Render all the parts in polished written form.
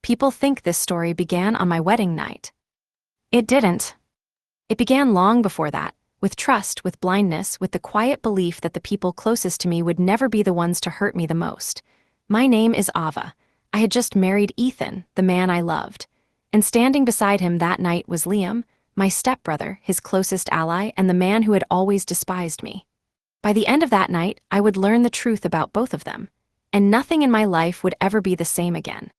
People think this story began on my wedding night. It didn't. It began long before that, with trust, with blindness, with the quiet belief that the people closest to me would never be the ones to hurt me the most. My name is Ava. I had just married Ethan, the man I loved. And standing beside him that night was Liam, my stepbrother, his closest ally, and the man who had always despised me. By the end of that night, I would learn the truth about both of them, and nothing in my life would ever be the same again.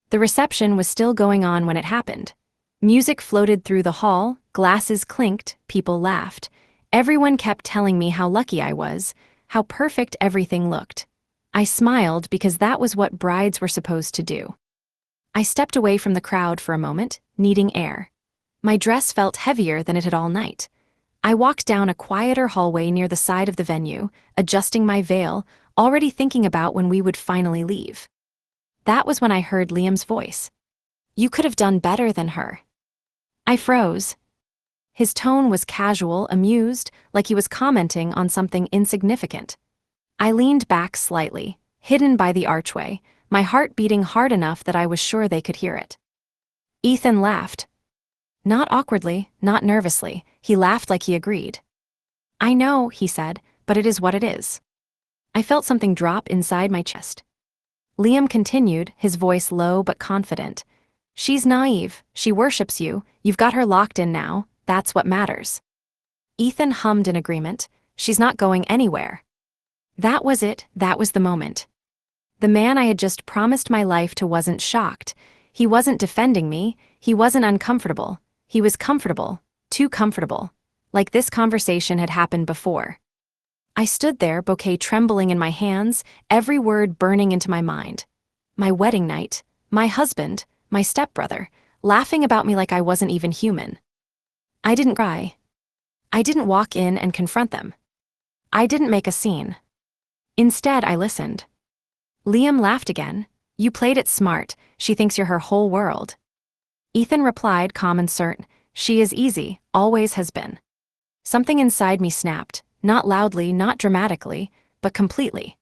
The reception was still going on when it happened. Music floated through the hall, glasses clinked, people laughed. Everyone kept telling me how lucky I was, how perfect everything looked. I smiled because that was what brides were supposed to do. I stepped away from the crowd for a moment, needing air. My dress felt heavier than it had all night. I walked down a quieter hallway near the side of the venue, adjusting my veil, already thinking about when we would finally leave. That was when I heard Liam's voice. "You could have done better than her." I froze. His tone was casual, amused, like he was commenting on something insignificant. I leaned back slightly, hidden by the archway, my heart beating hard enough that I was sure they could hear it. Ethan laughed. Not awkwardly, not nervously, he laughed like he agreed. "I know," he said, "but it is what it is." I felt something drop inside my chest. Liam continued, his voice low but confident. "She's naive, she worships you, you've got her locked in now, that's what matters." Ethan hummed in agreement. "She's not going anywhere." That was it, that was the moment. The man I had just promised my life to wasn't shocked. He wasn't defending me, he wasn't uncomfortable. He was comfortable, too comfortable. Like this conversation had happened before. I stood there, bouquet trembling in my hands, every word burning into my mind. My wedding night, my husband, my stepbrother, laughing about me like I wasn't even human. I didn't cry. I didn't walk in and confront them. I didn't make a scene. Instead, I listened. Liam laughed again. "You played it smart, she thinks you're her whole world." Ethan replied, calm and certain, "She is easy, always has been." Something inside me snapped, not loudly, not dramatically, but completely.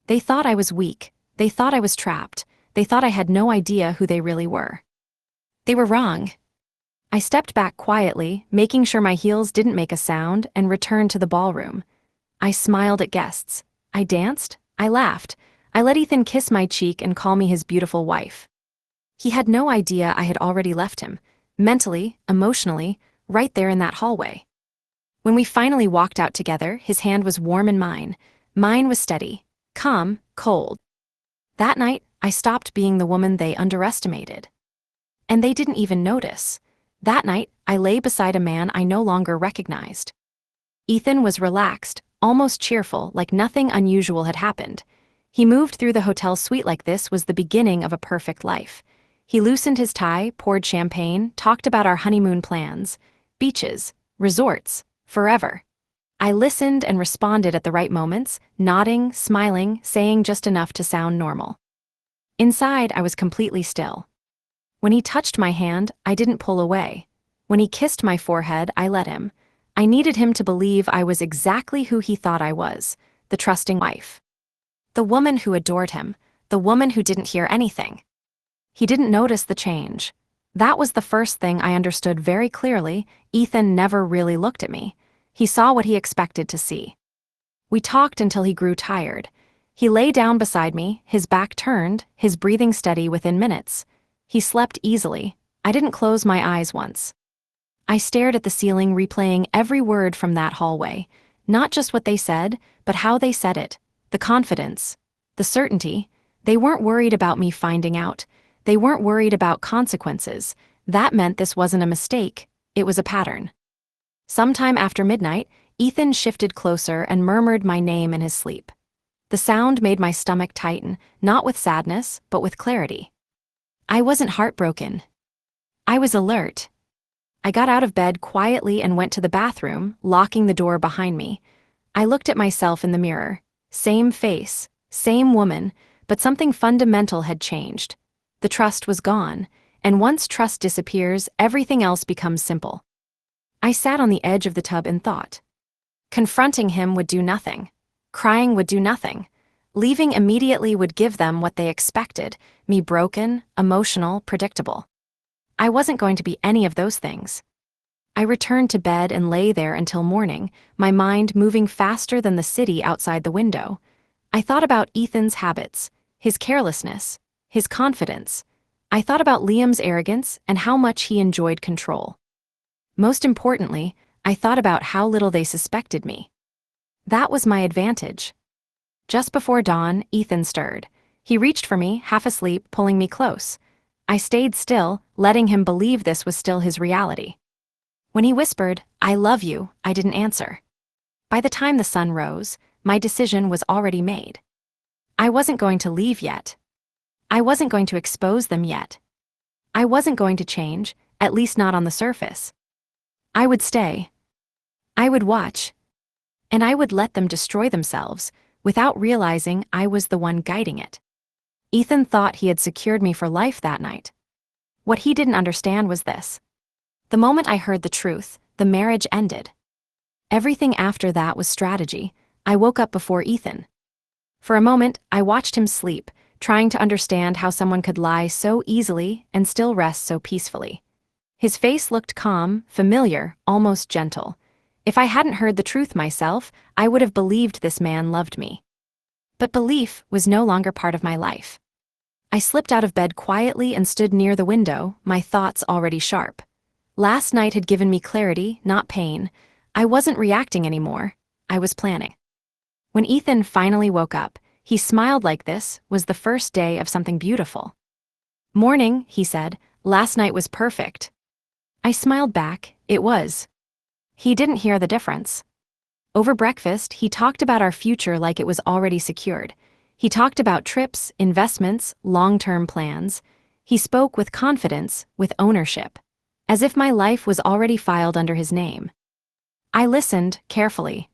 They thought I was weak, they thought I was trapped, they thought I had no idea who they really were. They were wrong. I stepped back quietly, making sure my heels didn't make a sound, and returned to the ballroom. I smiled at guests. I danced, I laughed. I let Ethan kiss my cheek and call me his beautiful wife. He had no idea I had already left him, mentally, emotionally, right there in that hallway. When we finally walked out together, his hand was warm in mine. Mine was steady, calm, cold. That night, I stopped being the woman they underestimated. And they didn't even notice. That night, I lay beside a man I no longer recognized. Ethan was relaxed, almost cheerful, like nothing unusual had happened. He moved through the hotel suite like this was the beginning of a perfect life. He loosened his tie, poured champagne, talked about our honeymoon plans, beaches, resorts, forever. I listened and responded at the right moments, nodding, smiling, saying just enough to sound normal. Inside, I was completely still. When he touched my hand, I didn't pull away. When he kissed my forehead, I let him. I needed him to believe I was exactly who he thought I was, the trusting wife. The woman who adored him, the woman who didn't hear anything. He didn't notice the change. That was the first thing I understood very clearly. Ethan never really looked at me. He saw what he expected to see. We talked until he grew tired. He lay down beside me, his back turned, his breathing steady within minutes. He slept easily. I didn't close my eyes once. I stared at the ceiling, replaying every word from that hallway. Not just what they said, but how they said it. The confidence. The certainty. They weren't worried about me finding out. They weren't worried about consequences. That meant this wasn't a mistake. It was a pattern. Sometime after midnight, Ethan shifted closer and murmured my name in his sleep. The sound made my stomach tighten, not with sadness, but with clarity. I wasn't heartbroken. I was alert. I got out of bed quietly and went to the bathroom, locking the door behind me. I looked at myself in the mirror. Same face, same woman, but something fundamental had changed. The trust was gone, and once trust disappears, everything else becomes simple. I sat on the edge of the tub and thought. Confronting him would do nothing. Crying would do nothing. Leaving immediately would give them what they expected, me broken, emotional, predictable. I wasn't going to be any of those things. I returned to bed and lay there until morning, my mind moving faster than the city outside the window. I thought about Ethan's habits, his carelessness, his confidence. I thought about Liam's arrogance and how much he enjoyed control. Most importantly, I thought about how little they suspected me. That was my advantage. Just before dawn, Ethan stirred. He reached for me, half asleep, pulling me close. I stayed still, letting him believe this was still his reality. When he whispered, "I love you," I didn't answer. By the time the sun rose, my decision was already made. I wasn't going to leave yet. I wasn't going to expose them yet. I wasn't going to change, at least not on the surface. I would stay. I would watch. And I would let them destroy themselves, without realizing I was the one guiding it. Ethan thought he had secured me for life that night. What he didn't understand was this. The moment I heard the truth, the marriage ended. Everything after that was strategy. I woke up before Ethan. For a moment, I watched him sleep, trying to understand how someone could lie so easily and still rest so peacefully. His face looked calm, familiar, almost gentle. If I hadn't heard the truth myself, I would have believed this man loved me. But belief was no longer part of my life. I slipped out of bed quietly and stood near the window, my thoughts already sharp. Last night had given me clarity, not pain. I wasn't reacting anymore. I was planning. When Ethan finally woke up, he smiled like this was the first day of something beautiful. "Morning," he said. "Last night was perfect." I smiled back. It was. He didn't hear the difference. Over breakfast, he talked about our future like it was already secured. He talked about trips, investments, long-term plans. He spoke with confidence, with ownership, as if my life was already filed under his name. I listened carefully.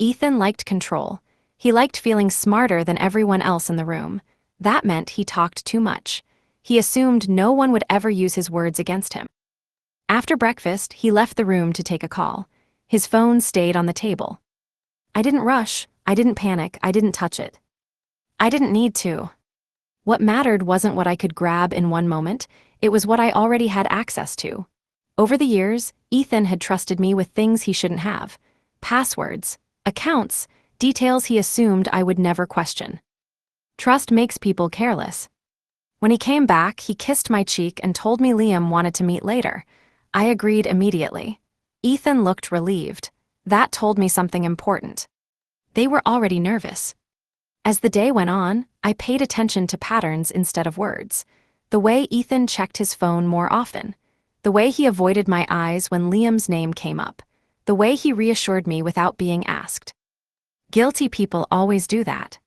Ethan liked control. He liked feeling smarter than everyone else in the room. That meant he talked too much. He assumed no one would ever use his words against him. After breakfast, he left the room to take a call. His phone stayed on the table. I didn't rush, I didn't panic, I didn't touch it. I didn't need to. What mattered wasn't what I could grab in one moment, it was what I already had access to. Over the years, Ethan had trusted me with things he shouldn't have. Passwords, accounts, details he assumed I would never question. Trust makes people careless. When he came back, he kissed my cheek and told me Liam wanted to meet later. I agreed immediately. Ethan looked relieved. That told me something important. They were already nervous. As the day went on, I paid attention to patterns instead of words. The way Ethan checked his phone more often. The way he avoided my eyes when Liam's name came up. The way he reassured me without being asked. Guilty people always do that.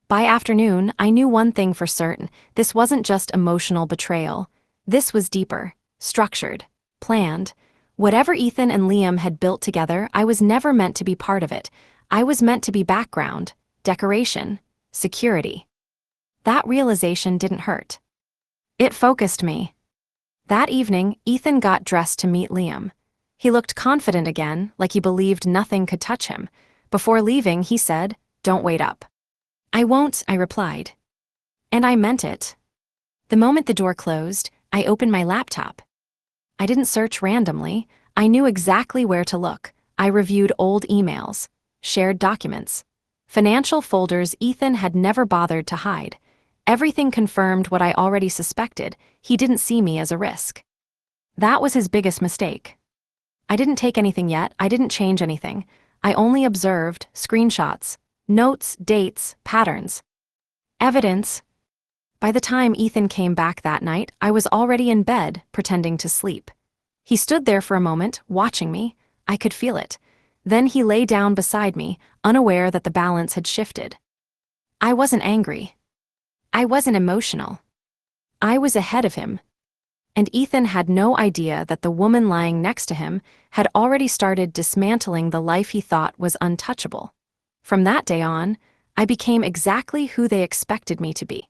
By afternoon, I knew one thing for certain. This wasn't just emotional betrayal. This was deeper, structured, planned. Whatever Ethan and Liam had built together, I was never meant to be part of it. I was meant to be background, decoration, security. That realization didn't hurt. It focused me. That evening, Ethan got dressed to meet Liam. He looked confident again, like he believed nothing could touch him. Before leaving, he said, "Don't wait up." "I won't," I replied. And I meant it. The moment the door closed, I opened my laptop. I didn't search randomly. I knew exactly where to look. I reviewed old emails, shared documents, financial folders Ethan had never bothered to hide. Everything confirmed what I already suspected. He didn't see me as a risk. That was his biggest mistake. I didn't take anything yet. I didn't change anything. I only observed screenshots, notes, dates, patterns. Evidence. By the time Ethan came back that night, I was already in bed, pretending to sleep. He stood there for a moment, watching me. I could feel it. Then he lay down beside me, unaware that the balance had shifted. I wasn't angry. I wasn't emotional. I was ahead of him. And Ethan had no idea that the woman lying next to him had already started dismantling the life he thought was untouchable. From that day on, I became exactly who they expected me to be.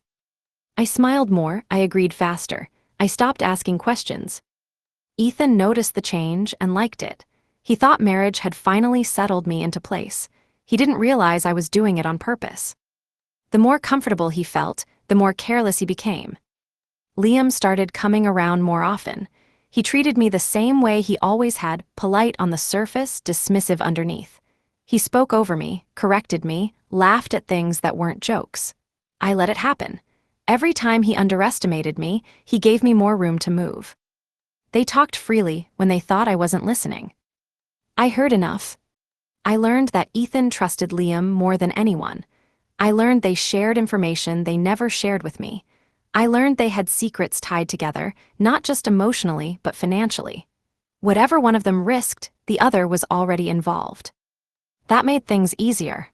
I smiled more, I agreed faster, I stopped asking questions. Ethan noticed the change and liked it. He thought marriage had finally settled me into place. He didn't realize I was doing it on purpose. The more comfortable he felt, the more careless he became. Liam started coming around more often. He treated me the same way he always had, polite on the surface, dismissive underneath. He spoke over me, corrected me, laughed at things that weren't jokes. I let it happen. Every time he underestimated me, he gave me more room to move. They talked freely when they thought I wasn't listening. I heard enough. I learned that Ethan trusted Liam more than anyone. I learned they shared information they never shared with me. I learned they had secrets tied together, not just emotionally, but financially. Whatever one of them risked, the other was already involved. That made things easier.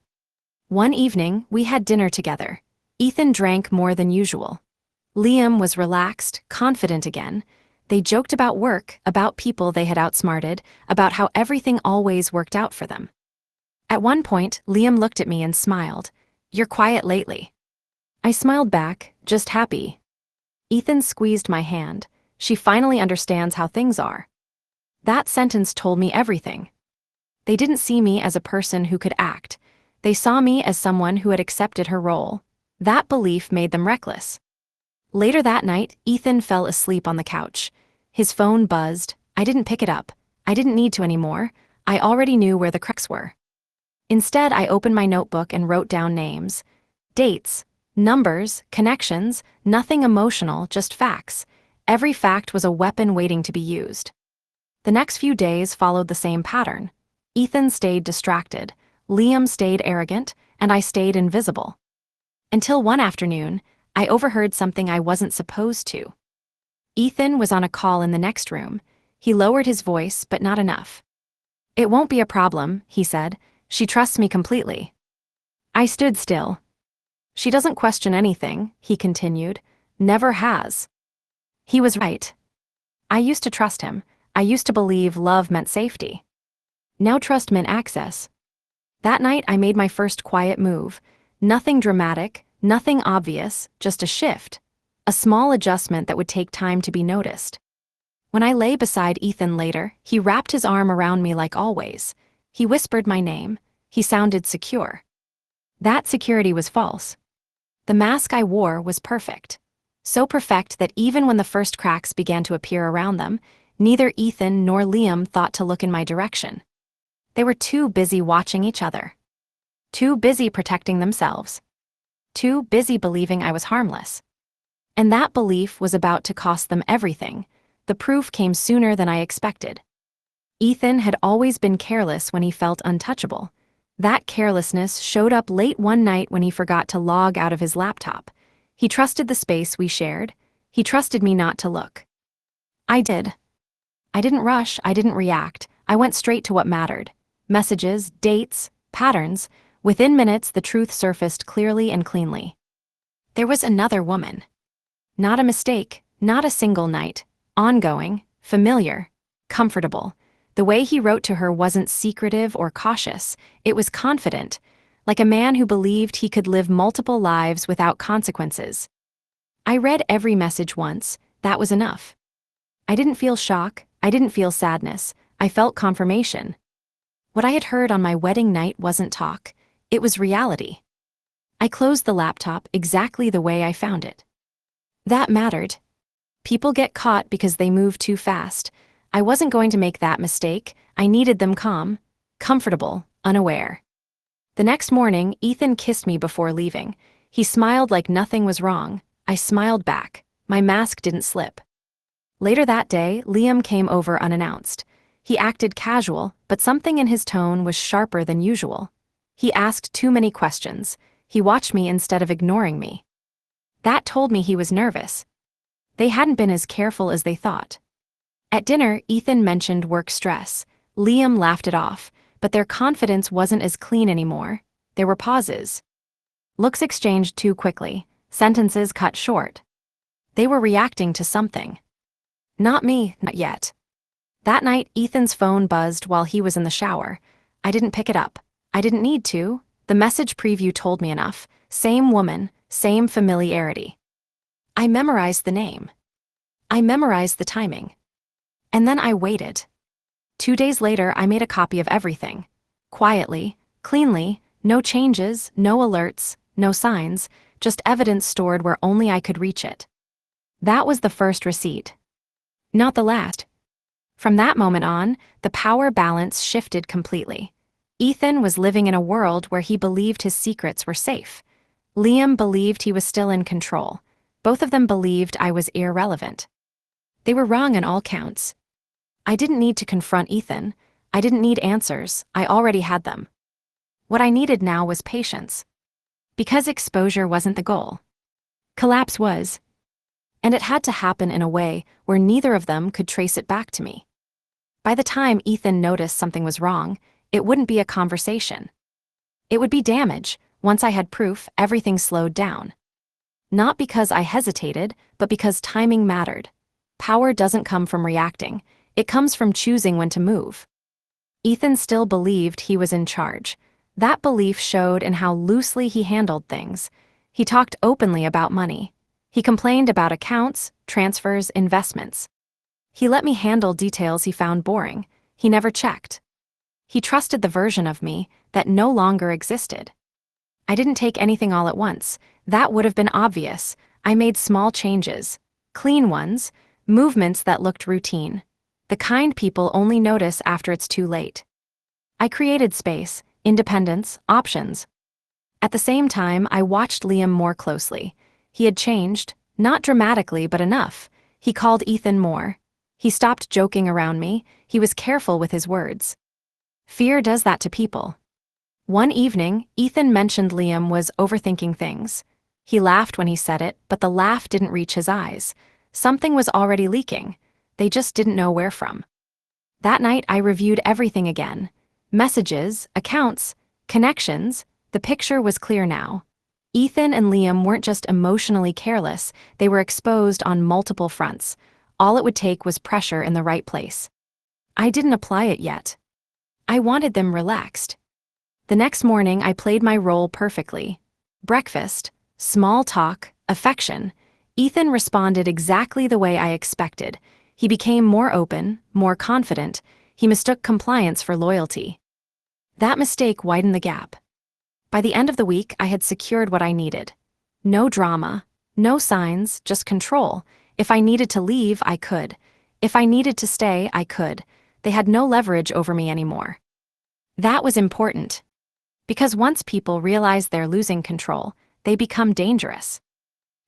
One evening, we had dinner together. Ethan drank more than usual. Liam was relaxed, confident again. They joked about work, about people they had outsmarted, about how everything always worked out for them. At one point, Liam looked at me and smiled. "You're quiet lately." I smiled back, just happy. Ethan squeezed my hand. "She finally understands how things are." That sentence told me everything. They didn't see me as a person who could act. They saw me as someone who had accepted her role. That belief made them reckless. Later that night, Ethan fell asleep on the couch. His phone buzzed. I didn't pick it up. I didn't need to anymore. I already knew where the cracks were. Instead, I opened my notebook and wrote down names. Dates, numbers, connections, nothing emotional, just facts. Every fact was a weapon waiting to be used. The next few days followed the same pattern. Ethan stayed distracted, Liam stayed arrogant, and I stayed invisible. Until one afternoon, I overheard something I wasn't supposed to. Ethan was on a call in the next room. He lowered his voice, but not enough. "It won't be a problem," he said. "She trusts me completely." I stood still. "She doesn't question anything," he continued. "Never has." He was right. I used to trust him. I used to believe love meant safety. Now trust meant access. That night, I made my first quiet move. Nothing dramatic, nothing obvious, just a shift. A small adjustment that would take time to be noticed. When I lay beside Ethan later, he wrapped his arm around me like always. He whispered my name. He sounded secure. That security was false. The mask I wore was perfect. So perfect that even when the first cracks began to appear around them, neither Ethan nor Liam thought to look in my direction. They were too busy watching each other. Too busy protecting themselves. Too busy believing I was harmless. And that belief was about to cost them everything. The proof came sooner than I expected. Ethan had always been careless when he felt untouchable. That carelessness showed up late one night when he forgot to log out of his laptop. He trusted the space we shared. He trusted me not to look. I did. I didn't rush, I didn't react. I went straight to what mattered. Messages, dates, patterns. Within minutes, the truth surfaced clearly and cleanly. There was another woman. Not a mistake, not a single night. Ongoing, familiar, comfortable. The way he wrote to her wasn't secretive or cautious. It was confident, like a man who believed he could live multiple lives without consequences. I read every message once. That was enough. I didn't feel shock. I didn't feel sadness. I felt confirmation. What I had heard on my wedding night wasn't talk. It was reality. I closed the laptop exactly the way I found it. That mattered. People get caught because they move too fast. I wasn't going to make that mistake. I needed them calm, comfortable, unaware. The next morning, Ethan kissed me before leaving. He smiled like nothing was wrong. I smiled back. My mask didn't slip. Later that day, Liam came over unannounced. He acted casual, but something in his tone was sharper than usual. He asked too many questions. He watched me instead of ignoring me. That told me he was nervous. They hadn't been as careful as they thought. At dinner, Ethan mentioned work stress. Liam laughed it off, but their confidence wasn't as clean anymore. There were pauses. Looks exchanged too quickly, sentences cut short. They were reacting to something. Not me, not yet. That night, Ethan's phone buzzed while he was in the shower. I didn't pick it up. I didn't need to. The message preview told me enough. Same woman, same familiarity. I memorized the name. I memorized the timing. And then I waited. 2 days later, I made a copy of everything. Quietly, cleanly, no changes, no alerts, no signs, just evidence stored where only I could reach it. That was the first receipt. Not the last. From that moment on, the power balance shifted completely. Ethan was living in a world where he believed his secrets were safe. Liam believed he was still in control. Both of them believed I was irrelevant. They were wrong on all counts. I didn't need to confront Ethan. I didn't need answers, I already had them. What I needed now was patience. Because exposure wasn't the goal. Collapse was. And it had to happen in a way where neither of them could trace it back to me. By the time Ethan noticed something was wrong, it wouldn't be a conversation. It would be damage. Once I had proof, everything slowed down. Not because I hesitated, but because timing mattered. Power doesn't come from reacting, it comes from choosing when to move. Ethan still believed he was in charge. That belief showed in how loosely he handled things. He talked openly about money. He complained about accounts, transfers, investments. He let me handle details he found boring. He never checked. He trusted the version of me that no longer existed. I didn't take anything all at once. That would have been obvious. I made small changes, clean ones, movements that looked routine. The kind people only notice after it's too late. I created space, independence, options. At the same time, I watched Liam more closely. He had changed, not dramatically but enough. He called Ethan more. He stopped joking around me. He was careful with his words. Fear does that to people. One evening, Ethan mentioned Liam was overthinking things. He laughed when he said it, but the laugh didn't reach his eyes. Something was already leaking. They just didn't know where from. That night, I reviewed everything again. Messages, accounts, connections. The picture was clear now. Ethan and Liam weren't just emotionally careless, they were exposed on multiple fronts. All it would take was pressure in the right place. I didn't apply it yet. I wanted them relaxed. The next morning, I played my role perfectly. Breakfast, small talk, affection. Ethan responded exactly the way I expected. He became more open, more confident. He mistook compliance for loyalty. That mistake widened the gap. By the end of the week, I had secured what I needed. No drama, no signs, just control. If I needed to leave, I could. If I needed to stay, I could. They had no leverage over me anymore. That was important. Because once people realize they're losing control, they become dangerous.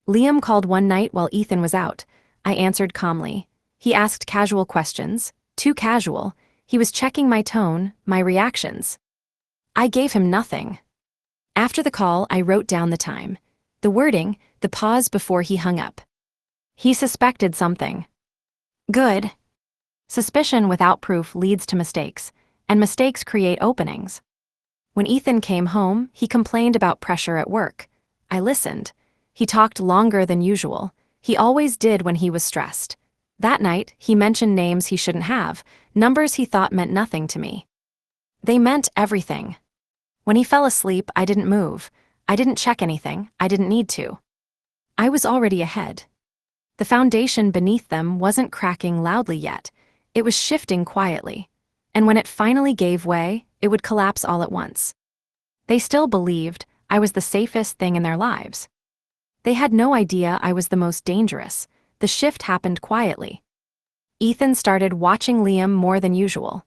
Liam called one night while Ethan was out. I answered calmly. He asked casual questions, too casual. He was checking my tone, my reactions. I gave him nothing. After the call, I wrote down the time, the wording, the pause before he hung up. He suspected something. Good. Suspicion without proof leads to mistakes, and mistakes create openings. When Ethan came home, he complained about pressure at work. I listened. He talked longer than usual. He always did when he was stressed. That night, he mentioned names he shouldn't have, numbers he thought meant nothing to me. They meant everything. When he fell asleep, I didn't move. I didn't check anything. I didn't need to. I was already ahead. The foundation beneath them wasn't cracking loudly yet. It was shifting quietly. And when it finally gave way, it would collapse all at once. They still believed I was the safest thing in their lives. They had no idea I was the most dangerous. The shift happened quietly. Ethan started watching Liam more than usual.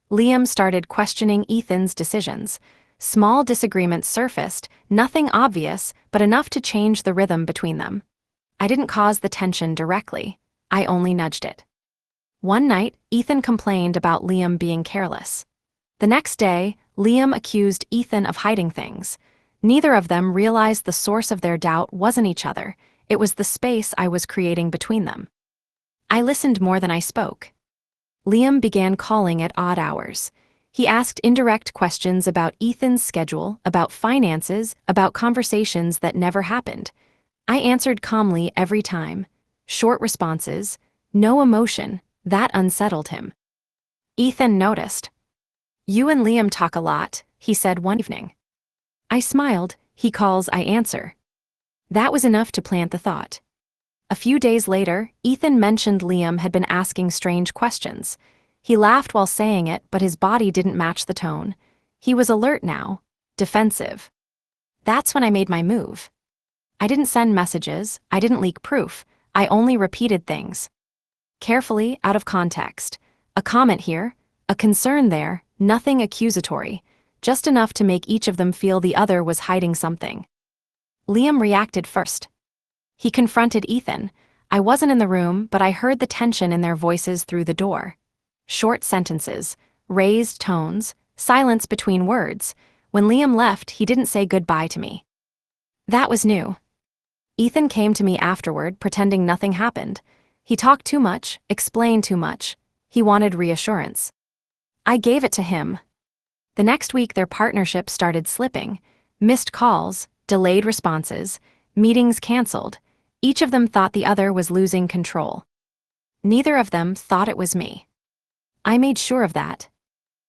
Liam started questioning Ethan's decisions. Small disagreements surfaced, nothing obvious, but enough to change the rhythm between them. I didn't cause the tension directly. I only nudged it. One night, Ethan complained about Liam being careless. The next day, Liam accused Ethan of hiding things. Neither of them realized the source of their doubt wasn't each other. It was the space I was creating between them. I listened more than I spoke. Liam began calling at odd hours. He asked indirect questions about Ethan's schedule, about finances, about conversations that never happened. I answered calmly every time. Short responses, no emotion. That unsettled him. Ethan noticed. "You and Liam talk a lot," he said one evening. I smiled. He calls, I answer. That was enough to plant the thought. A few days later, Ethan mentioned Liam had been asking strange questions. He laughed while saying it, but his body didn't match the tone. He was alert now, defensive. That's when I made my move. I didn't send messages, I didn't leak proof, I only repeated things. Carefully, out of context. A comment here, a concern there, nothing accusatory, just enough to make each of them feel the other was hiding something. Liam reacted first. He confronted Ethan. I wasn't in the room, but I heard the tension in their voices through the door. Short sentences, raised tones, silence between words. When Liam left, he didn't say goodbye to me. That was new. Ethan came to me afterward, pretending nothing happened. He talked too much, explained too much. He wanted reassurance. I gave it to him. The next week, their partnership started slipping. Missed calls, delayed responses, meetings canceled. Each of them thought the other was losing control. Neither of them thought it was me. I made sure of that.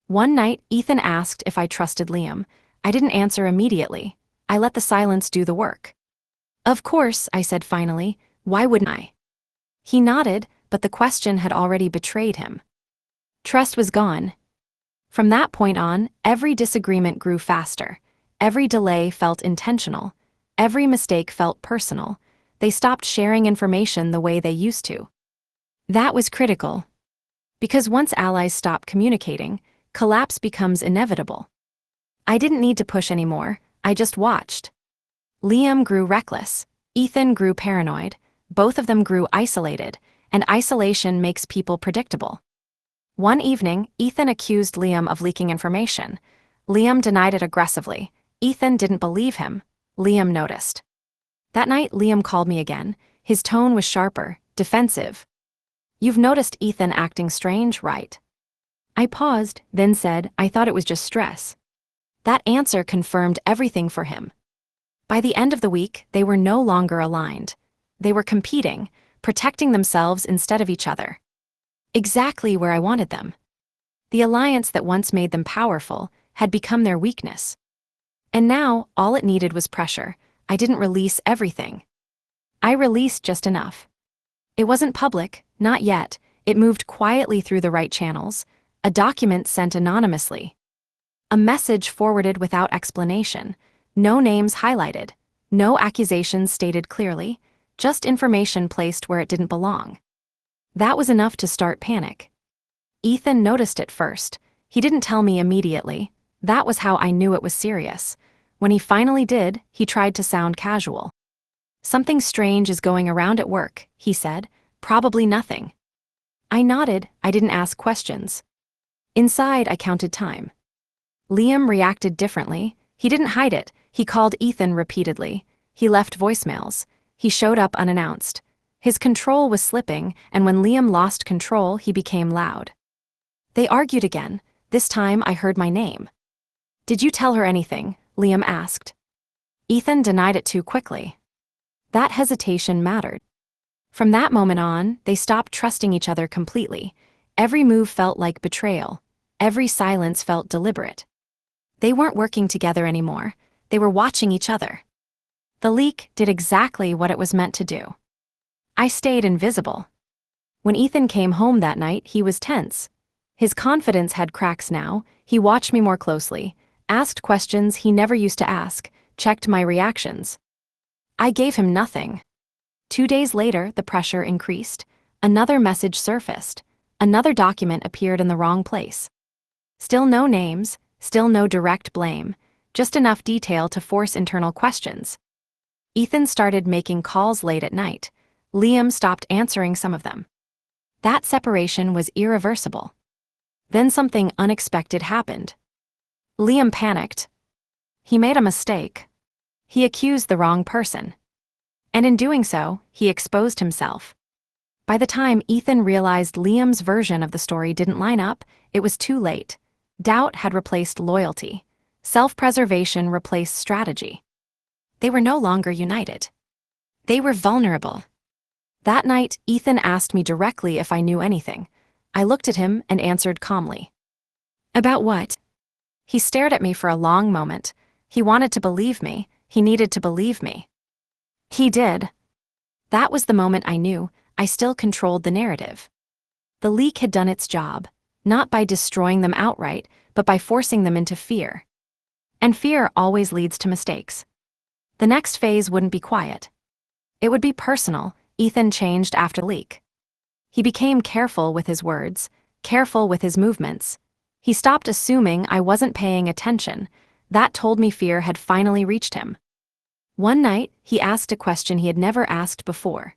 One night, Ethan asked if I trusted Liam. I didn't answer immediately. I let the silence do the work. Of course, I said finally. Why wouldn't I? He nodded, but the question had already betrayed him. Trust was gone. From that point on, every disagreement grew faster. Every delay felt intentional. Every mistake felt personal. They stopped sharing information the way they used to. That was critical. Because once allies stop communicating, collapse becomes inevitable. I didn't need to push anymore, I just watched. Liam grew reckless. Ethan grew paranoid. Both of them grew isolated, and isolation makes people predictable. One evening, Ethan accused Liam of leaking information. Liam denied it aggressively. Ethan didn't believe him. Liam noticed. That night, Liam called me again. His tone was sharper, defensive. You've noticed Ethan acting strange, right? I paused, then said, I thought it was just stress. That answer confirmed everything for him. By the end of the week, they were no longer aligned. They were competing, protecting themselves instead of each other. Exactly where I wanted them. The alliance that once made them powerful had become their weakness. And now, all it needed was pressure. I didn't release everything. I released just enough. It wasn't public, not yet. It moved quietly through the right channels. A document sent anonymously. A message forwarded without explanation. No names highlighted. No accusations stated clearly. Just information placed where it didn't belong. That was enough to start panic. Ethan noticed it first. He didn't tell me immediately. That was how I knew it was serious. When he finally did, he tried to sound casual. Something strange is going around at work, he said. Probably nothing. I nodded. I didn't ask questions. Inside, I counted time. Liam reacted differently. He didn't hide it. He called Ethan repeatedly. He left voicemails. He showed up unannounced. His control was slipping, and when Liam lost control, he became loud. They argued again. This time, I heard my name. Did you tell her anything? Liam asked. Ethan denied it too quickly. That hesitation mattered. From that moment on, they stopped trusting each other completely. Every move felt like betrayal. Every silence felt deliberate. They weren't working together anymore. They were watching each other. The leak did exactly what it was meant to do. I stayed invisible. When Ethan came home that night, he was tense. His confidence had cracks now. He watched me more closely, asked questions he never used to ask, checked my reactions. I gave him nothing. 2 days later, the pressure increased. Another message surfaced. Another document appeared in the wrong place. Still no names, still no direct blame, just enough detail to force internal questions. Ethan started making calls late at night. Liam stopped answering some of them. That separation was irreversible. Then something unexpected happened. Liam panicked. He made a mistake. He accused the wrong person. And in doing so, he exposed himself. By the time Ethan realized Liam's version of the story didn't line up, it was too late. Doubt had replaced loyalty. Self-preservation replaced strategy. They were no longer united. They were vulnerable. That night, Ethan asked me directly if I knew anything. I looked at him and answered calmly. About what? He stared at me for a long moment. He wanted to believe me. He needed to believe me. He did. That was the moment I knew I still controlled the narrative. The leak had done its job, not by destroying them outright, but by forcing them into fear. And fear always leads to mistakes. The next phase wouldn't be quiet. It would be personal. Ethan changed after the leak. He became careful with his words, careful with his movements. He stopped assuming I wasn't paying attention. That told me fear had finally reached him. One night, he asked a question he had never asked before.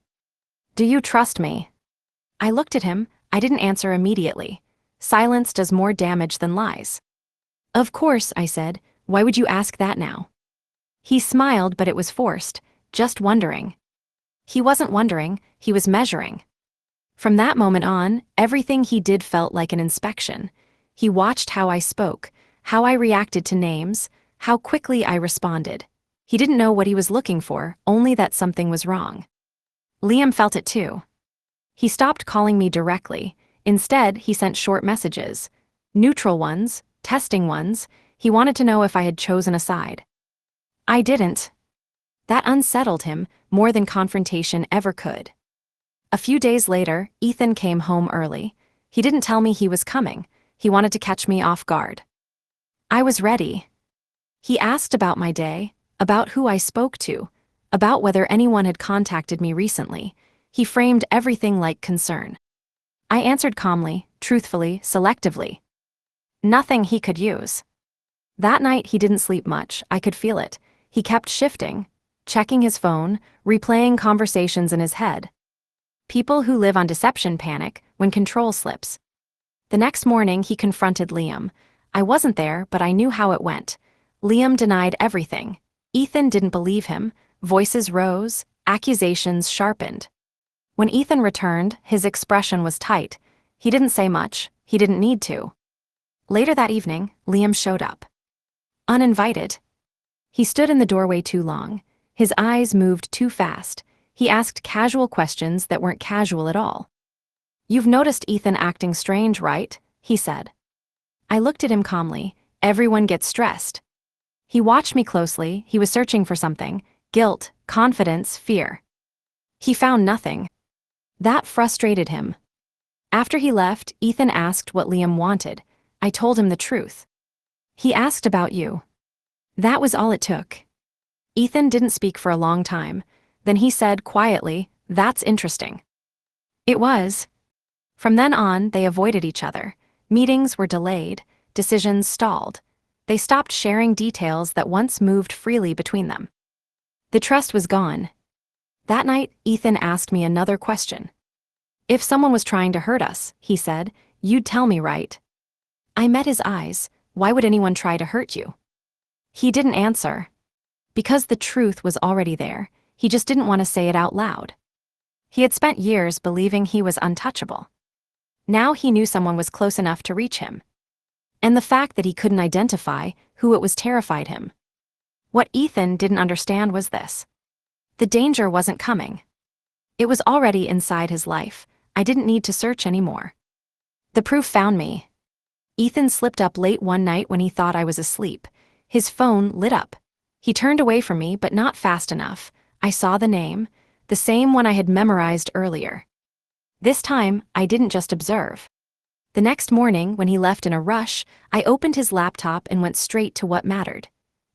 "Do you trust me?" I looked at him. I didn't answer immediately. Silence does more damage than lies. "Of course," I said. "Why would you ask that now?" He smiled, but it was forced, just wondering. He wasn't wondering, he was measuring. From that moment on, everything he did felt like an inspection. He watched how I spoke, how I reacted to names, how quickly I responded. He didn't know what he was looking for, only that something was wrong. Liam felt it too. He stopped calling me directly. Instead, he sent short messages. Neutral ones, testing ones. He wanted to know if I had chosen a side. I didn't. That unsettled him more than confrontation ever could. A few days later, Ethan came home early. He didn't tell me he was coming. He wanted to catch me off guard. I was ready. He asked about my day, about who I spoke to, about whether anyone had contacted me recently. He framed everything like concern. I answered calmly, truthfully, selectively. Nothing he could use. That night he didn't sleep much. I could feel it. He kept shifting, checking his phone, replaying conversations in his head. People who live on deception panic when control slips. The next morning he confronted Liam. I wasn't there, but I knew how it went. Liam denied everything. Ethan didn't believe him. Voices rose, accusations sharpened. When Ethan returned, his expression was tight. He didn't say much. He didn't need to. Later that evening, Liam showed up. Uninvited. He stood in the doorway too long. His eyes moved too fast. He asked casual questions that weren't casual at all. "You've noticed Ethan acting strange, right?" he said. I looked at him calmly. Everyone gets stressed. He watched me closely. He was searching for something. Guilt, confidence, fear. He found nothing. That frustrated him. After he left, Ethan asked what Liam wanted. I told him the truth. He asked about you. That was all it took. Ethan didn't speak for a long time. Then he said quietly, "That's interesting." It was. From then on, they avoided each other. Meetings were delayed, decisions stalled. They stopped sharing details that once moved freely between them. The trust was gone. That night, Ethan asked me another question. "If someone was trying to hurt us," he said, "you'd tell me, right?" I met his eyes. Why would anyone try to hurt you? He didn't answer. Because the truth was already there. He just didn't want to say it out loud. He had spent years believing he was untouchable. Now he knew someone was close enough to reach him. And the fact that he couldn't identify who it was terrified him. What Ethan didn't understand was this. The danger wasn't coming. It was already inside his life. I didn't need to search anymore. The proof found me. Ethan slipped up late one night when he thought I was asleep. His phone lit up. He turned away from me, but not fast enough. I saw the name, the same one I had memorized earlier. This time, I didn't just observe. The next morning, when he left in a rush, I opened his laptop and went straight to what mattered.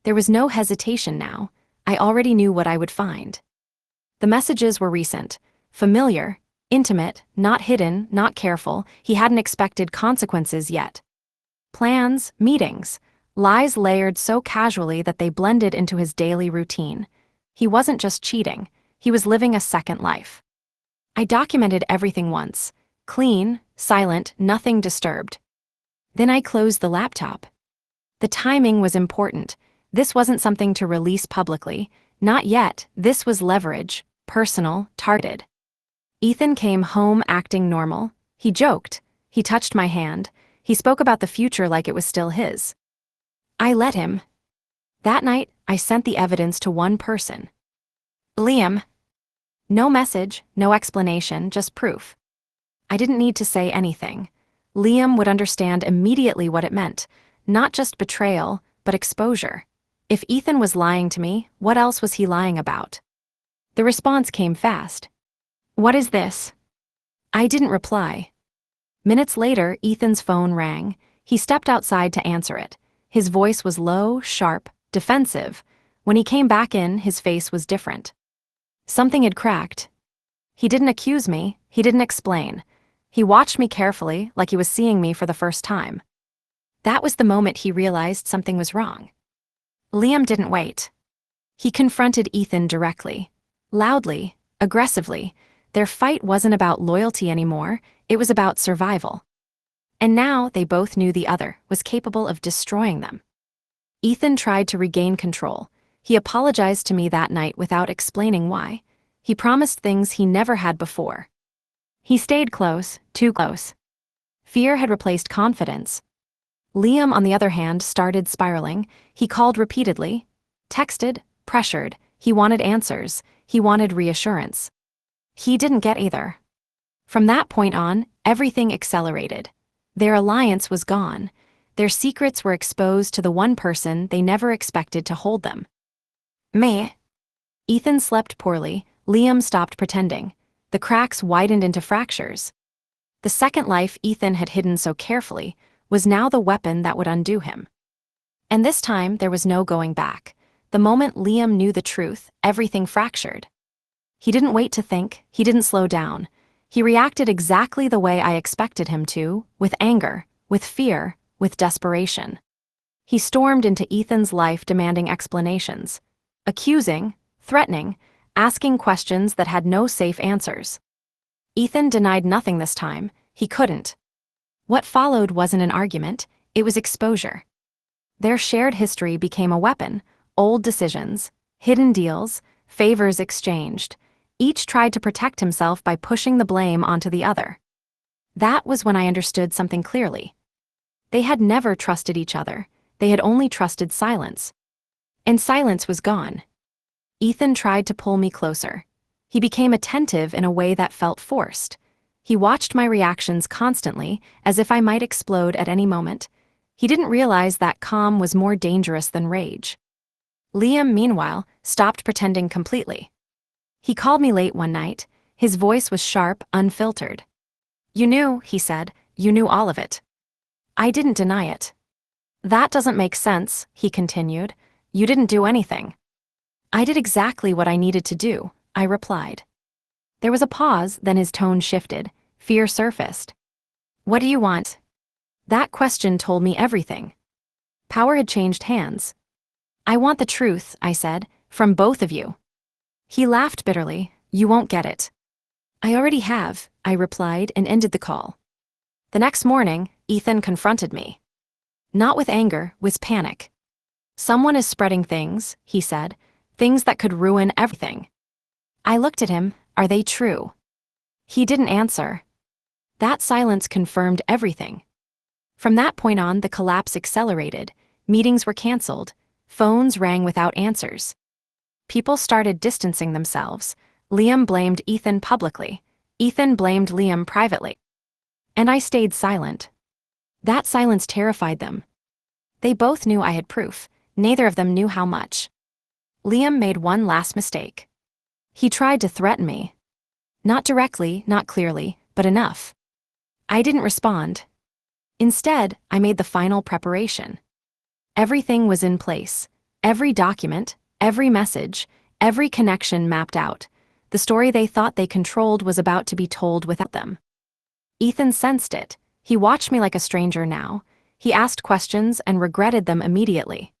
There was no hesitation now. I already knew what I would find. The messages were recent, familiar, intimate, not hidden, not careful. He hadn't expected consequences yet. Plans, meetings, lies layered so casually that they blended into his daily routine. He wasn't just cheating, he was living a second life. I documented everything once, clean, silent, nothing disturbed. Then I closed the laptop. The timing was important. This wasn't something to release publicly. Not yet. This was leverage, personal, targeted. Ethan came home acting normal. He joked. He touched my hand. He spoke about the future like it was still his. I let him. That night, I sent the evidence to one person. Liam. No message, no explanation, just proof. I didn't need to say anything. Liam would understand immediately what it meant. Not just betrayal, but exposure. If Ethan was lying to me, what else was he lying about? The response came fast. "What is this?" I didn't reply. Minutes later, Ethan's phone rang. He stepped outside to answer it. His voice was low, sharp, defensive. When he came back in, his face was different. Something had cracked. He didn't accuse me, he didn't explain. He watched me carefully, like he was seeing me for the first time. That was the moment he realized something was wrong. Liam didn't wait. He confronted Ethan directly. Loudly, aggressively. Their fight wasn't about loyalty anymore, it was about survival. And now they both knew the other was capable of destroying them. Ethan tried to regain control. He apologized to me that night without explaining why. He promised things he never had before. He stayed close, too close. Fear had replaced confidence. Liam, on the other hand, started spiraling. He called repeatedly, texted, pressured. He wanted answers. He wanted reassurance. He didn't get either. From that point on, everything accelerated. Their alliance was gone. Their secrets were exposed to the one person they never expected to hold them. Me. Ethan slept poorly. Liam stopped pretending. The cracks widened into fractures. The second life Ethan had hidden so carefully was now the weapon that would undo him. And this time, there was no going back. The moment Liam knew the truth, everything fractured. He didn't wait to think, he didn't slow down. He reacted exactly the way I expected him to, with anger, with fear, with desperation. He stormed into Ethan's life demanding explanations, accusing, threatening, asking questions that had no safe answers. Ethan denied nothing this time. He couldn't. What followed wasn't an argument, it was exposure. Their shared history became a weapon, old decisions, hidden deals, favors exchanged. Each tried to protect himself by pushing the blame onto the other. That was when I understood something clearly. They had never trusted each other, they had only trusted silence. And silence was gone. Ethan tried to pull me closer. He became attentive in a way that felt forced. He watched my reactions constantly, as if I might explode at any moment. He didn't realize that calm was more dangerous than rage. Liam, meanwhile, stopped pretending completely. He called me late one night. His voice was sharp, unfiltered. "You knew," he said, "you knew all of it." I didn't deny it. "That doesn't make sense," he continued. "You didn't do anything." "I did exactly what I needed to do," I replied. There was a pause, then his tone shifted. Fear surfaced. "What do you want?" That question told me everything. Power had changed hands. "I want the truth," I said, "from both of you." He laughed bitterly. "You won't get it." "I already have," I replied and ended the call. The next morning, Ethan confronted me. Not with anger, with panic. "Someone is spreading things," he said, "things that could ruin everything." I looked at him. "Are they true?" He didn't answer. That silence confirmed everything. From that point on, the collapse accelerated. Meetings were canceled. Phones rang without answers. People started distancing themselves. Liam blamed Ethan publicly. Ethan blamed Liam privately. And I stayed silent. That silence terrified them. They both knew I had proof. Neither of them knew how much. Liam made one last mistake. He tried to threaten me. Not directly, not clearly, but enough. I didn't respond. Instead, I made the final preparation. Everything was in place. Every document, every message, every connection mapped out. The story they thought they controlled was about to be told without them. Ethan sensed it. He watched me like a stranger now. He asked questions and regretted them immediately.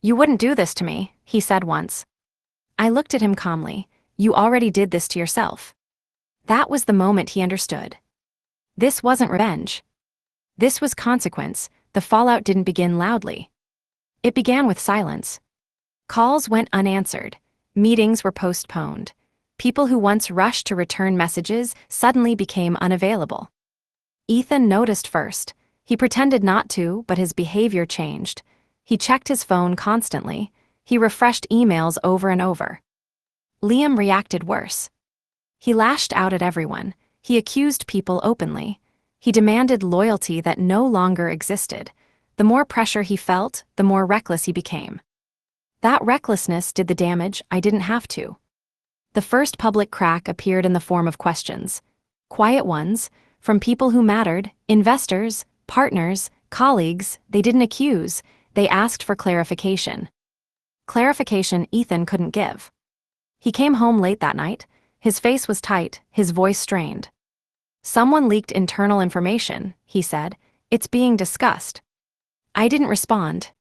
"You wouldn't do this to me," he said once. I looked at him calmly. "You already did this to yourself." That was the moment he understood. This wasn't revenge. This was consequence. The fallout didn't begin loudly. It began with silence. Calls went unanswered. Meetings were postponed. People who once rushed to return messages suddenly became unavailable. Ethan noticed first. He pretended not to, but his behavior changed. He checked his phone constantly. He refreshed emails over and over. Liam reacted worse. He lashed out at everyone. He accused people openly. He demanded loyalty that no longer existed. The more pressure he felt, the more reckless he became. That recklessness did the damage I didn't have to. The first public crack appeared in the form of questions. Quiet ones, from people who mattered, investors, partners, colleagues. They didn't accuse, they asked for clarification. Clarification Ethan couldn't give. He came home late that night. His face was tight, his voice strained. "Someone leaked internal information," he said. "It's being discussed." I didn't respond.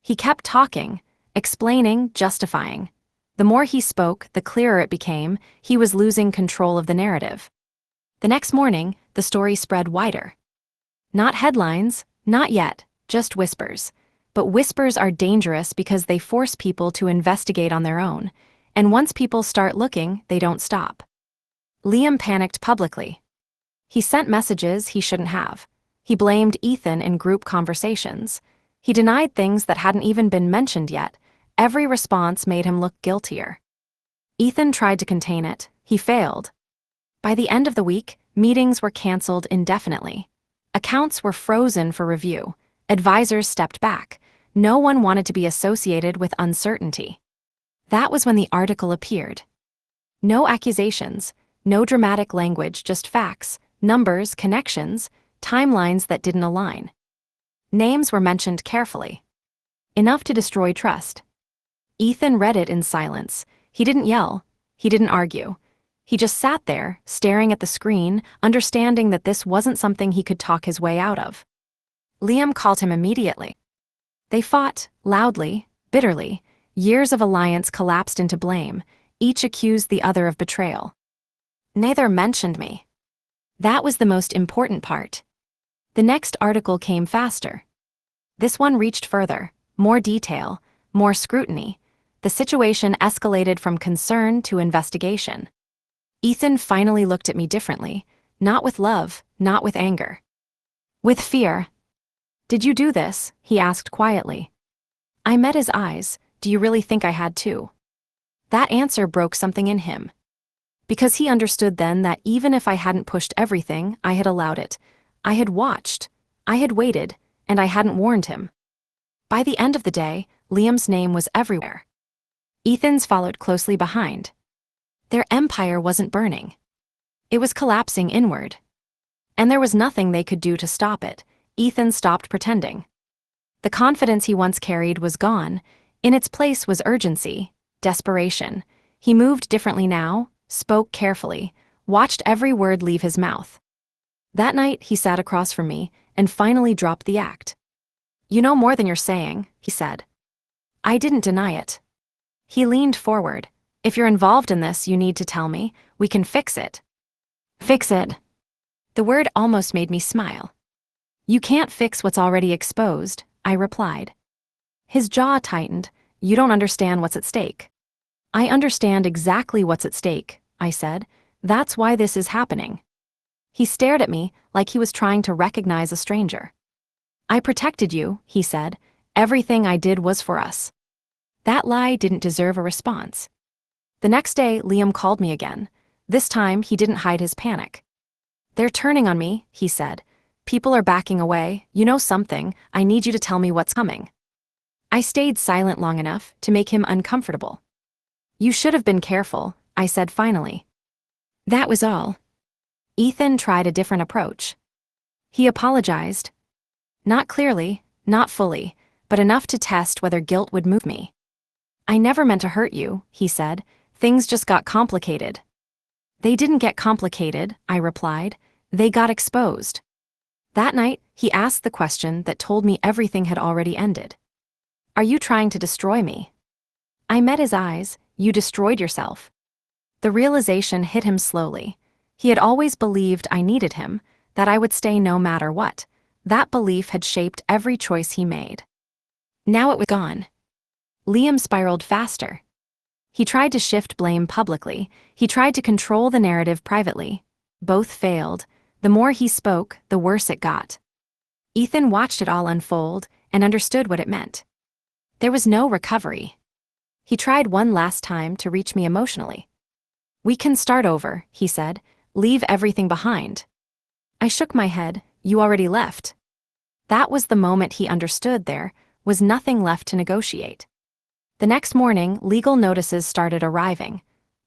He kept talking, explaining, justifying. The more he spoke, the clearer it became he was losing control of the narrative. The next morning, the story spread wider. Not headlines, not yet, just whispers. But whispers are dangerous because they force people to investigate on their own, and once people start looking, they don't stop. Liam panicked publicly. He sent messages he shouldn't have. He blamed Ethan in group conversations. He denied things that hadn't even been mentioned yet. Every response made him look guiltier. Ethan tried to contain it. He failed. By the end of the week, meetings were canceled indefinitely. Accounts were frozen for review. Advisors stepped back. No one wanted to be associated with uncertainty. That was when the article appeared. No accusations, no dramatic language, just facts, numbers, connections, timelines that didn't align. Names were mentioned carefully. Enough to destroy trust. Ethan read it in silence. He didn't yell. He didn't argue. He just sat there, staring at the screen, understanding that this wasn't something he could talk his way out of. Liam called him immediately. They fought, loudly, bitterly. Years of alliance collapsed into blame. Each accused the other of betrayal. Neither mentioned me. That was the most important part. The next article came faster. This one reached further, more detail, more scrutiny. The situation escalated from concern to investigation. Ethan finally looked at me differently, not with love, not with anger. With fear. "Did you do this?" he asked quietly. I met his eyes. "Do you really think I had to?" That answer broke something in him. Because he understood then that even if I hadn't pushed everything, I had allowed it. I had watched. I had waited, and I hadn't warned him. By the end of the day, Liam's name was everywhere. Ethan's followed closely behind. Their empire wasn't burning. It was collapsing inward. And there was nothing they could do to stop it. Ethan stopped pretending. The confidence he once carried was gone. In its place was urgency, desperation. He moved differently now, spoke carefully, watched every word leave his mouth. That night, he sat across from me and finally dropped the act. "You know more than you're saying," he said. I didn't deny it. He leaned forward. "If you're involved in this, you need to tell me. We can fix it." Fix it. The word almost made me smile. "You can't fix what's already exposed," I replied. His jaw tightened. "You don't understand what's at stake." "I understand exactly what's at stake," I said. "That's why this is happening." He stared at me like he was trying to recognize a stranger. "I protected you," he said. "Everything I did was for us." That lie didn't deserve a response. The next day, Liam called me again. This time, he didn't hide his panic. "They're turning on me," he said. "People are backing away. You know something. I need you to tell me what's coming." I stayed silent long enough to make him uncomfortable. "You should have been careful," I said finally. That was all. Ethan tried a different approach. He apologized. Not clearly, not fully, but enough to test whether guilt would move me. "I never meant to hurt you," he said. "Things just got complicated." "They didn't get complicated," I replied. "They got exposed." That night, he asked the question that told me everything had already ended. "Are you trying to destroy me?" I met his eyes. "You destroyed yourself." The realization hit him slowly. He had always believed I needed him, that I would stay no matter what. That belief had shaped every choice he made. Now it was gone. Liam spiraled faster. He tried to shift blame publicly. He tried to control the narrative privately. Both failed. The more he spoke, the worse it got. Ethan watched it all unfold and understood what it meant. There was no recovery. He tried one last time to reach me emotionally. "We can start over," he said. "Leave everything behind." I shook my head. "You already left." That was the moment he understood there was nothing left to negotiate. The next morning, legal notices started arriving.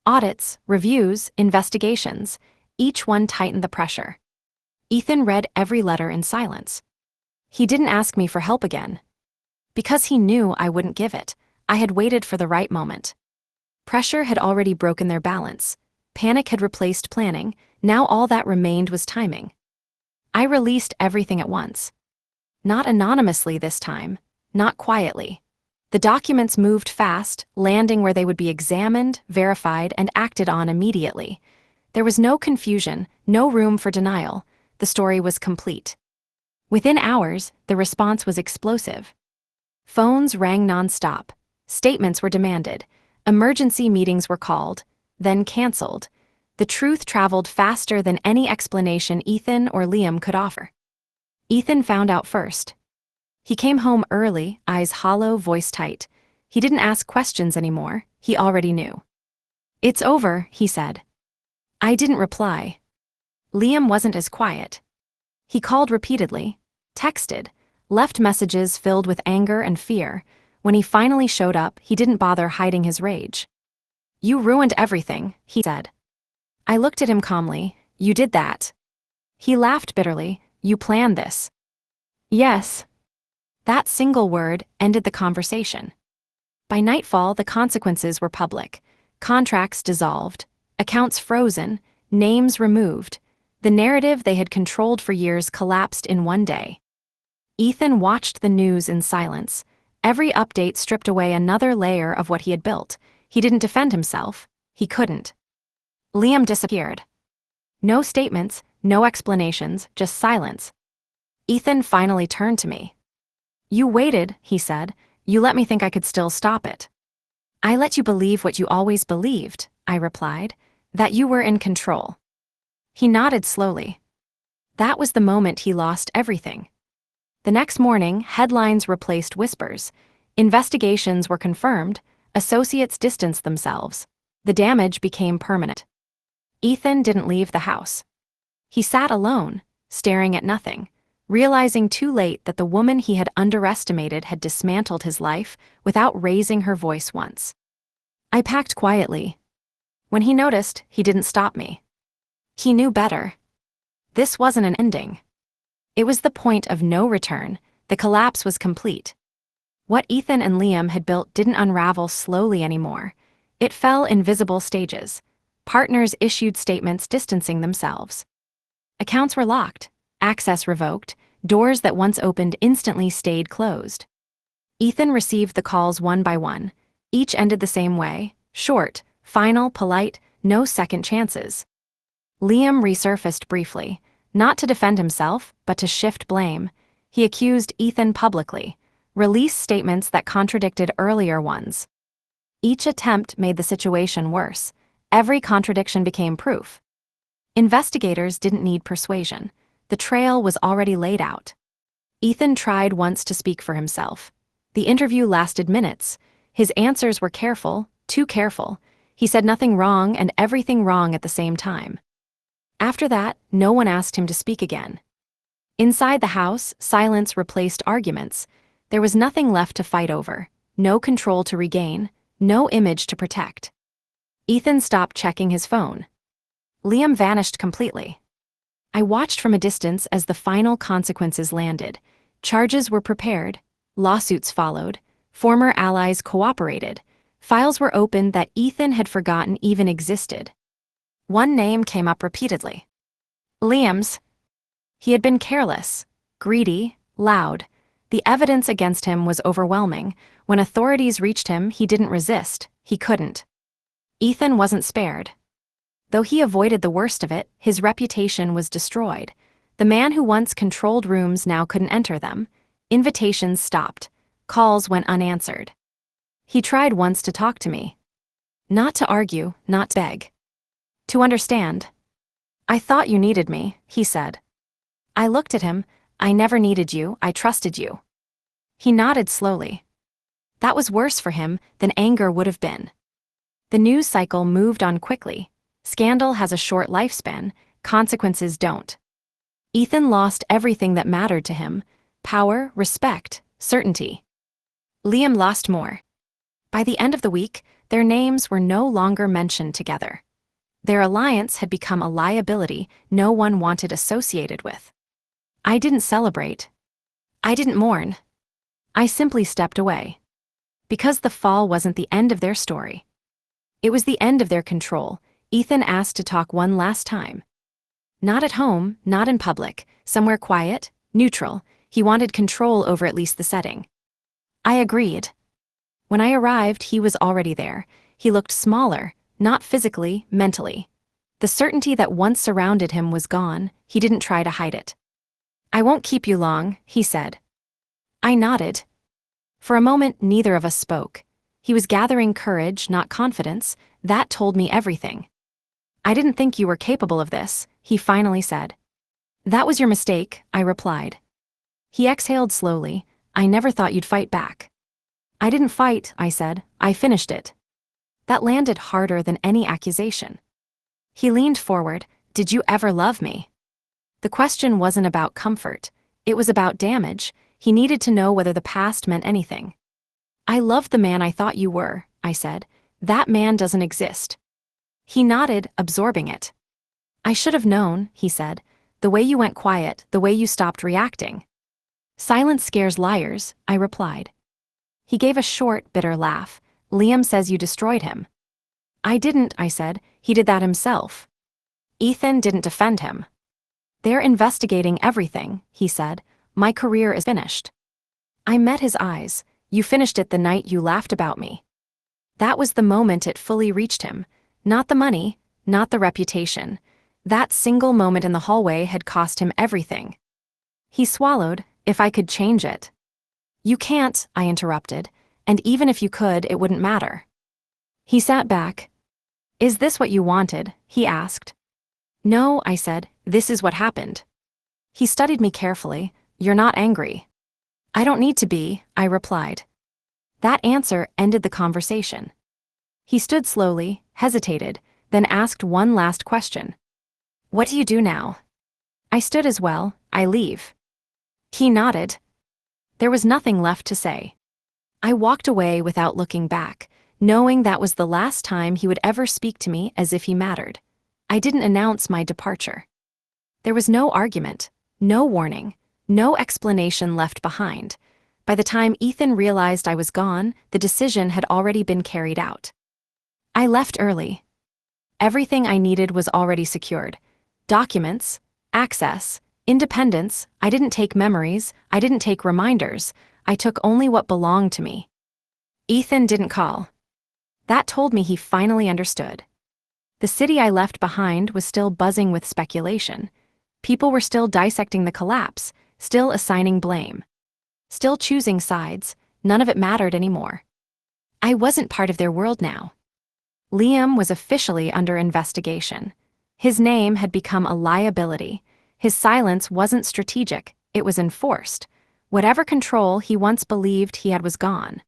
Audits, reviews, investigations. Each one tightened the pressure. Ethan read every letter in silence. He didn't ask me for help again. Because he knew I wouldn't give it. I had waited for the right moment. Pressure had already broken their balance. Panic had replaced planning. Now all that remained was timing. I released everything at once. Not anonymously this time, not quietly. The documents moved fast, landing where they would be examined, verified, and acted on immediately. There was no confusion, no room for denial. The story was complete. Within hours, the response was explosive. Phones rang nonstop. Statements were demanded. Emergency meetings were called, then canceled. The truth traveled faster than any explanation Ethan or Liam could offer. Ethan found out first. He came home early, eyes hollow, voice tight. He didn't ask questions anymore. He already knew. "It's over," he said. I didn't reply. Liam wasn't as quiet. He called repeatedly, texted, left messages filled with anger and fear. When he finally showed up, he didn't bother hiding his rage. "You ruined everything," he said. I looked at him calmly. "You did that." He laughed bitterly. "You planned this." "Yes." That single word ended the conversation. By nightfall, the consequences were public. Contracts dissolved, accounts frozen, names removed. The narrative they had controlled for years collapsed in one day. Ethan watched the news in silence. Every update stripped away another layer of what he had built. He didn't defend himself. He couldn't. Liam disappeared. No statements, no explanations, just silence. Ethan finally turned to me. "You waited," he said. "You let me think I could still stop it." "I let you believe what you always believed," I replied, "that you were in control." He nodded slowly. That was the moment he lost everything. The next morning, headlines replaced whispers. Investigations were confirmed. Associates distanced themselves. The damage became permanent. Ethan didn't leave the house. He sat alone, staring at nothing, realizing too late that the woman he had underestimated had dismantled his life without raising her voice once. I packed quietly. When he noticed, he didn't stop me. He knew better. This wasn't an ending. It was the point of no return. The collapse was complete. What Ethan and Liam had built didn't unravel slowly anymore. It fell in visible stages. Partners issued statements distancing themselves. Accounts were locked, access revoked, doors that once opened instantly stayed closed. Ethan received the calls one by one. Each ended the same way, short, final, polite, no second chances. Liam resurfaced briefly, not to defend himself, but to shift blame. He accused Ethan publicly, released statements that contradicted earlier ones. Each attempt made the situation worse. Every contradiction became proof. Investigators didn't need persuasion. The trail was already laid out. Ethan tried once to speak for himself. The interview lasted minutes. His answers were careful, too careful. He said nothing wrong and everything wrong at the same time. After that, no one asked him to speak again. Inside the house, silence replaced arguments. There was nothing left to fight over, no control to regain, no image to protect. Ethan stopped checking his phone. Liam vanished completely. I watched from a distance as the final consequences landed. Charges were prepared, lawsuits followed, former allies cooperated, files were opened that Ethan had forgotten even existed. One name came up repeatedly. Liam's. He had been careless, greedy, loud. The evidence against him was overwhelming. When authorities reached him, he didn't resist. He couldn't. Ethan wasn't spared. Though he avoided the worst of it, his reputation was destroyed. The man who once controlled rooms now couldn't enter them. Invitations stopped. Calls went unanswered. He tried once to talk to me. Not to argue, not to beg. To understand. "I thought you needed me," he said. I looked at him. "I never needed you, I trusted you." He nodded slowly. That was worse for him than anger would have been. The news cycle moved on quickly. Scandal has a short lifespan, consequences don't. Ethan lost everything that mattered to him: power, respect, certainty. Liam lost more. By the end of the week, their names were no longer mentioned together. Their alliance had become a liability no one wanted associated with. I didn't celebrate. I didn't mourn. I simply stepped away. Because the fall wasn't the end of their story. It was the end of their control. Ethan asked to talk one last time. Not at home, not in public, somewhere quiet, neutral. He wanted control over at least the setting. I agreed. When I arrived, he was already there. He looked smaller, not physically, mentally. The certainty that once surrounded him was gone. He didn't try to hide it. I won't keep you long, he said. I nodded. For a moment, neither of us spoke. He was gathering courage, not confidence. That told me everything. I didn't think you were capable of this, he finally said. That was your mistake, I replied. He exhaled slowly. I never thought you'd fight back. I didn't fight, I said. I finished it. That landed harder than any accusation. He leaned forward. Did you ever love me? The question wasn't about comfort. It was about damage. He needed to know whether the past meant anything. I loved the man I thought you were, I said. That man doesn't exist. He nodded, absorbing it. I should have known, he said. The way you went quiet, the way you stopped reacting. Silence scares liars, I replied. He gave a short, bitter laugh. Liam says you destroyed him. I didn't, I said. He did that himself. Ethan didn't defend him. They're investigating everything, he said. My career is finished. I met his eyes. You finished it the night you laughed about me. That was the moment it fully reached him. Not the money, not the reputation. That single moment in the hallway had cost him everything. He swallowed. If I could change it. You can't, I interrupted, and even if you could, it wouldn't matter. He sat back. Is this what you wanted? He asked. No, I said, this is what happened. He studied me carefully. You're not angry. I don't need to be, I replied. That answer ended the conversation. He stood slowly, hesitated, then asked one last question. What do you do now? I stood as well. I leave. He nodded. There was nothing left to say. I walked away without looking back, knowing that was the last time he would ever speak to me as if he mattered. I didn't announce my departure. There was no argument, no warning, no explanation left behind. By the time Ethan realized I was gone, the decision had already been carried out. I left early. Everything I needed was already secured. Documents, access, independence. I didn't take memories, I didn't take reminders, I took only what belonged to me. Ethan didn't call. That told me he finally understood. The city I left behind was still buzzing with speculation. People were still dissecting the collapse, still assigning blame. Still choosing sides, none of it mattered anymore. I wasn't part of their world now. Liam was officially under investigation. His name had become a liability. His silence wasn't strategic, it was enforced. Whatever control he once believed he had was gone.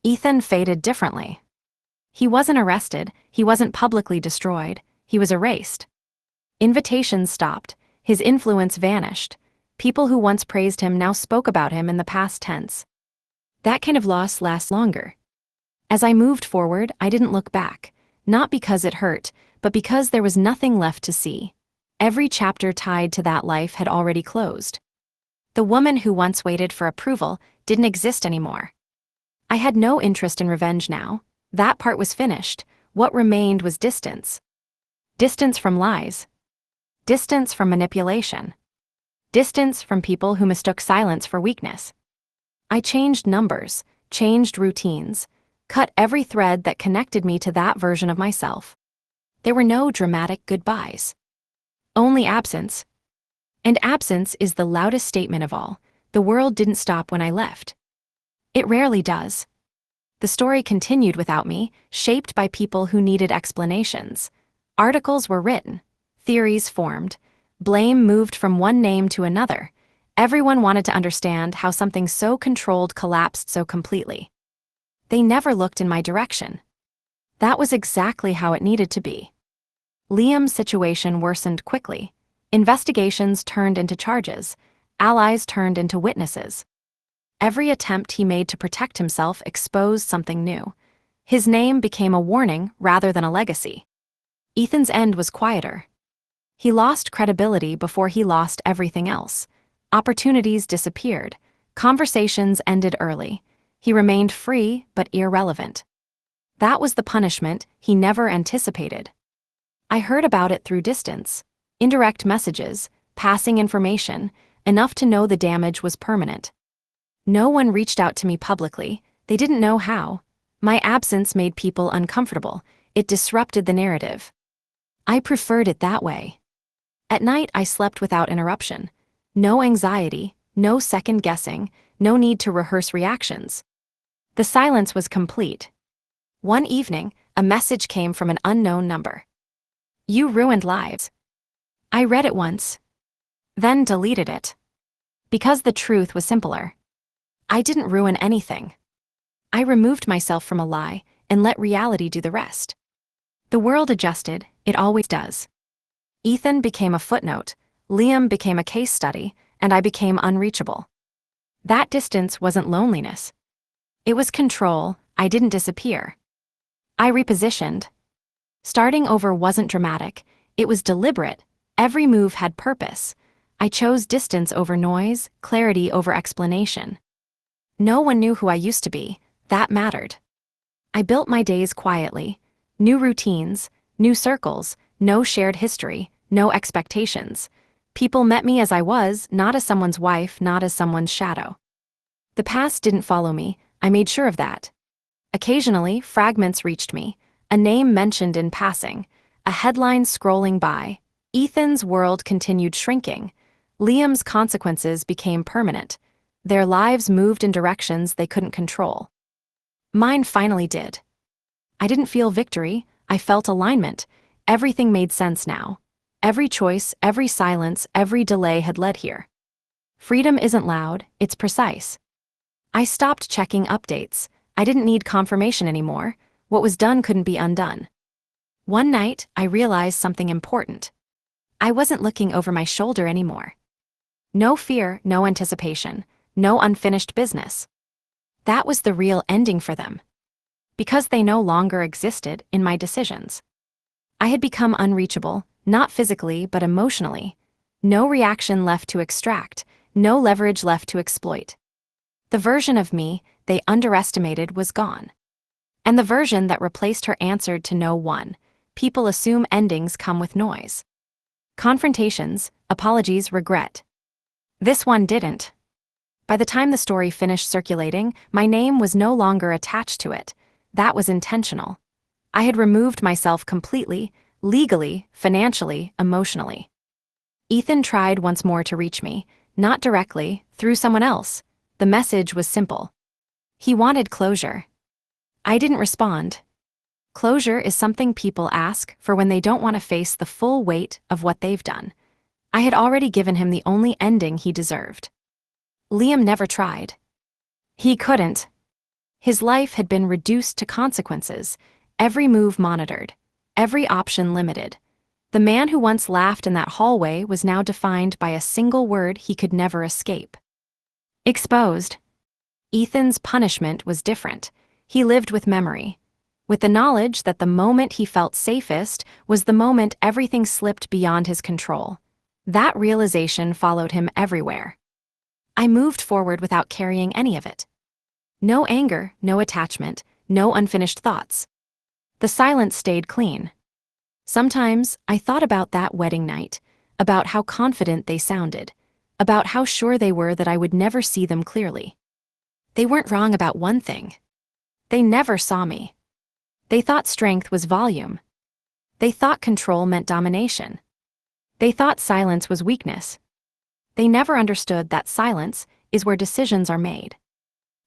Ethan faded differently. He wasn't arrested, he wasn't publicly destroyed, he was erased. Invitations stopped, his influence vanished. People who once praised him now spoke about him in the past tense. That kind of loss lasts longer. As I moved forward, I didn't look back, not because it hurt, but because there was nothing left to see. Every chapter tied to that life had already closed. The woman who once waited for approval didn't exist anymore. I had no interest in revenge now. That part was finished. What remained was distance. Distance from lies. Distance from manipulation. Distance from people who mistook silence for weakness. I changed numbers, changed routines, cut every thread that connected me to that version of myself. There were no dramatic goodbyes. Only absence. And absence is the loudest statement of all. The world didn't stop when I left. It rarely does. The story continued without me, shaped by people who needed explanations. Articles were written, theories formed, blame moved from one name to another. Everyone wanted to understand how something so controlled collapsed so completely. They never looked in my direction. That was exactly how it needed to be. Liam's situation worsened quickly. Investigations turned into charges. Allies turned into witnesses. Every attempt he made to protect himself exposed something new. His name became a warning rather than a legacy. Ethan's end was quieter. He lost credibility before he lost everything else. Opportunities disappeared. Conversations ended early. He remained free but irrelevant. That was the punishment he never anticipated. I heard about it through distance, indirect messages, passing information, enough to know the damage was permanent. No one reached out to me publicly, they didn't know how. My absence made people uncomfortable, it disrupted the narrative. I preferred it that way. At night I slept without interruption. No anxiety, no second guessing, no need to rehearse reactions. The silence was complete. One evening, a message came from an unknown number. "You ruined lives." I read it once, then deleted it. Because the truth was simpler. I didn't ruin anything. I removed myself from a lie and let reality do the rest. The world adjusted, it always does. Ethan became a footnote, Liam became a case study, and I became unreachable. That distance wasn't loneliness. It was control. I didn't disappear. I repositioned. Starting over wasn't dramatic, it was deliberate. Every move had purpose. I chose distance over noise, clarity over explanation. No one knew who I used to be. That mattered. I built my days quietly. New routines, new circles, no shared history, no expectations. People met me as I was, not as someone's wife, not as someone's shadow. The past didn't follow me, I made sure of that. Occasionally, fragments reached me, a name mentioned in passing, a headline scrolling by. Ethan's world continued shrinking. Liam's consequences became permanent. Their lives moved in directions they couldn't control. Mine finally did. I didn't feel victory, I felt alignment. Everything made sense now. Every choice, every silence, every delay had led here. Freedom isn't loud, it's precise. I stopped checking updates. I didn't need confirmation anymore. What was done couldn't be undone. One night, I realized something important. I wasn't looking over my shoulder anymore. No fear, no anticipation, no unfinished business. That was the real ending for them. Because they no longer existed in my decisions. I had become unreachable, not physically but emotionally. No reaction left to extract, no leverage left to exploit. The version of me they underestimated was gone. And the version that replaced her answered to no one. People assume endings come with noise. Confrontations, apologies, regret. This one didn't. By the time the story finished circulating, my name was no longer attached to it. That was intentional. I had removed myself completely, legally, financially, emotionally. Ethan tried once more to reach me, not directly, through someone else. The message was simple. He wanted closure. I didn't respond. Closure is something people ask for when they don't want to face the full weight of what they've done. I had already given him the only ending he deserved. Liam never tried. He couldn't. His life had been reduced to consequences, every move monitored, every option limited. The man who once laughed in that hallway was now defined by a single word he could never escape. Exposed. Ethan's punishment was different. He lived with memory, with the knowledge that the moment he felt safest was the moment everything slipped beyond his control. That realization followed him everywhere. I moved forward without carrying any of it. No anger, no attachment, no unfinished thoughts. The silence stayed clean. Sometimes I thought about that wedding night, about how confident they sounded, about how sure they were that I would never see them clearly. They weren't wrong about one thing. They never saw me. They thought strength was volume. They thought control meant domination. They thought silence was weakness. They never understood that silence is where decisions are made.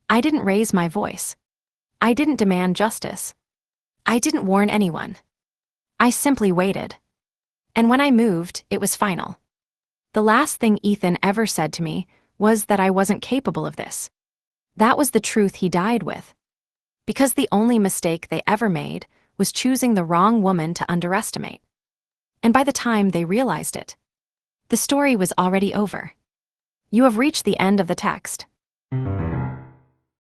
I didn't raise my voice. I didn't demand justice. I didn't warn anyone. I simply waited. And when I moved, it was final. The last thing Ethan ever said to me was that I wasn't capable of this. That was the truth he died with. Because the only mistake they ever made was choosing the wrong woman to underestimate. And by the time they realized it, the story was already over. You have reached the end of the text.